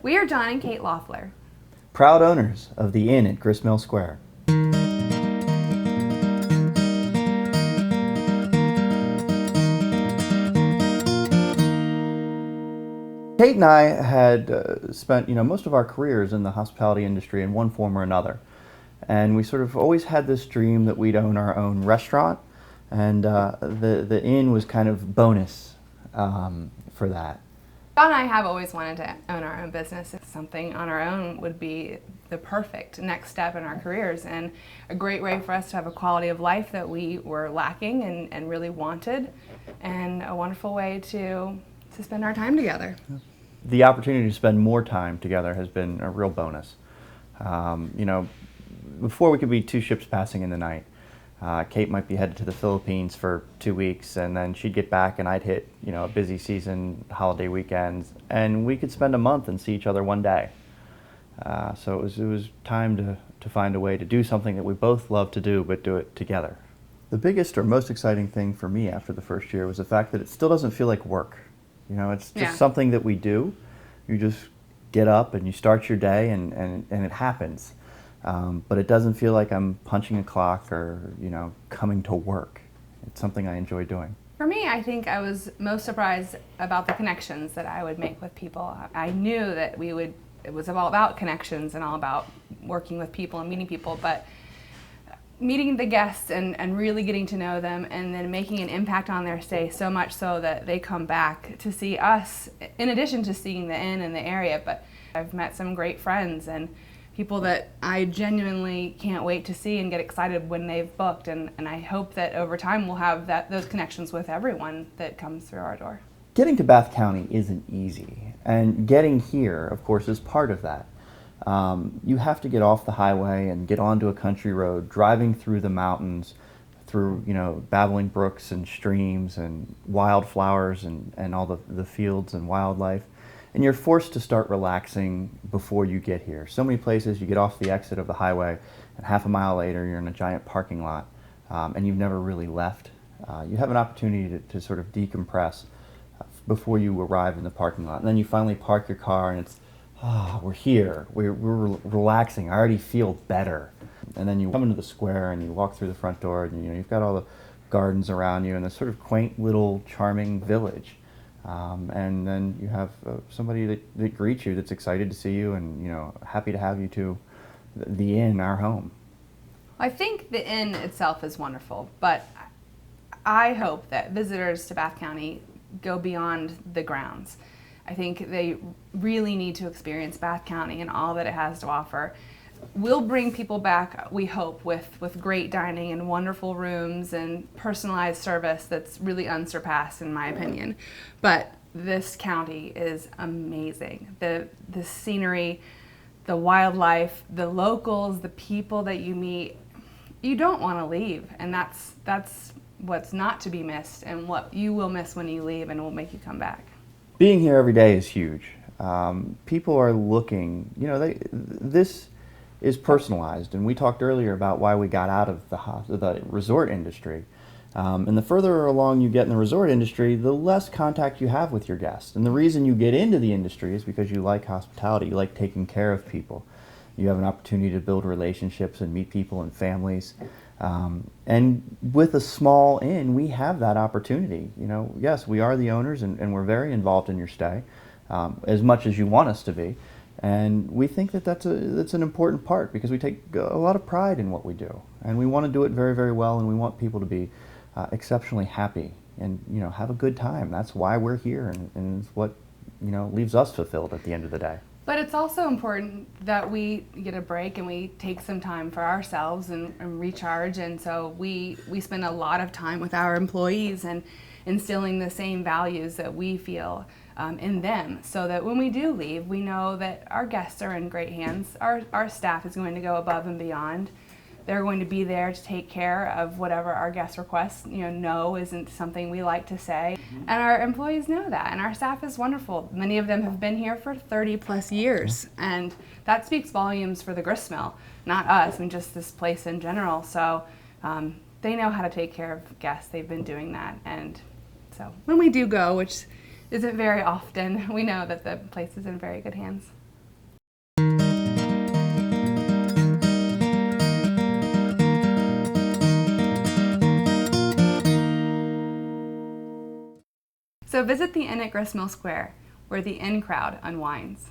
We are John and Kate Loeffler. Proud owners of the Inn at Gristmill Square. Kate and I had spent, most of our careers in the hospitality industry in one form or another. And we sort of always had this dream that we'd own our own restaurant, and the inn was kind of bonus for that. John and I have always wanted to own our own business. Something on our own would be the perfect next step in our careers, and a great way for us to have a quality of life that we were lacking and really wanted, and a wonderful way to spend our time together. The opportunity to spend more time together has been a real bonus. Before we could be two ships passing in the night. Kate might be headed to the Philippines for 2 weeks, and then she'd get back and I'd hit, a busy season, holiday weekends, and we could spend a month and see each other one day. So it was time to find a way to do something that we both love to do, but do it together. The biggest or most exciting thing for me after the first year was the fact that it still doesn't feel like work. It's just something that we do. You just get up and you start your day and it happens. But it doesn't feel like I'm punching a clock or, coming to work. It's something I enjoy doing. For me, I think I was most surprised about the connections that I would make with people. I knew that it was all about connections and all about working with people and meeting people, but meeting the guests and really getting to know them and then making an impact on their stay, so much so that they come back to see us, in addition to seeing the inn and the area. But I've met some great friends and people that I genuinely can't wait to see and get excited when they've booked, and I hope that over time we'll have those connections with everyone that comes through our door. Getting to Bath County isn't easy, and getting here, of course, is part of that. You have to get off the highway and get onto a country road, driving through the mountains, through babbling brooks and streams and wildflowers and all the fields and wildlife. And you're forced to start relaxing before you get here. So many places you get off the exit of the highway and half a mile later you're in a giant parking lot and you've never really left. You have an opportunity to sort of decompress before you arrive in the parking lot. And then you finally park your car and it's, we're here, we're relaxing, I already feel better. And then you come into the square and you walk through the front door and you've got all the gardens around you and this sort of quaint little charming village. And then you have somebody that greets you that's excited to see you and happy to have you to the inn, our home. I think the inn itself is wonderful, but I hope that visitors to Bath County go beyond the grounds. I think they really need to experience Bath County and all that it has to offer. We'll bring people back, we hope, with great dining and wonderful rooms and personalized service that's really unsurpassed in my opinion. But this county is amazing. The scenery, the wildlife, the locals, the people that you meet, you don't want to leave, and that's what's not to be missed and what you will miss when you leave and will make you come back. Being here every day is huge. People are looking, this is personalized, and we talked earlier about why we got out of the resort industry. And the further along you get in the resort industry, the less contact you have with your guests. And the reason you get into the industry is because you like hospitality, you like taking care of people. You have an opportunity to build relationships and meet people and families. And with a small inn, we have that opportunity. Yes, we are the owners and we're very involved in your stay, as much as you want us to be. And we think that that's an important part because we take a lot of pride in what we do. And we want to do it very, very well, and we want people to be exceptionally happy and, have a good time. That's why we're here, and it's what, leaves us fulfilled at the end of the day. But it's also important that we get a break and we take some time for ourselves and recharge. And so we spend a lot of time with our employees and instilling the same values that we feel in them, so that when we do leave, we know that our guests are in great hands. Our staff is going to go above and beyond. They're going to be there to take care of whatever our guest requests. No isn't something we like to say. And our employees know that, and our staff is wonderful. Many of them have been here for 30 plus years, and that speaks volumes for the Gristmill, not us, and just this place in general. So they know how to take care of guests. They've been doing that, and so when we do go, which isn't very often, we know that the place is in very good hands. So visit the inn at Gristmill Square, where the in crowd unwinds.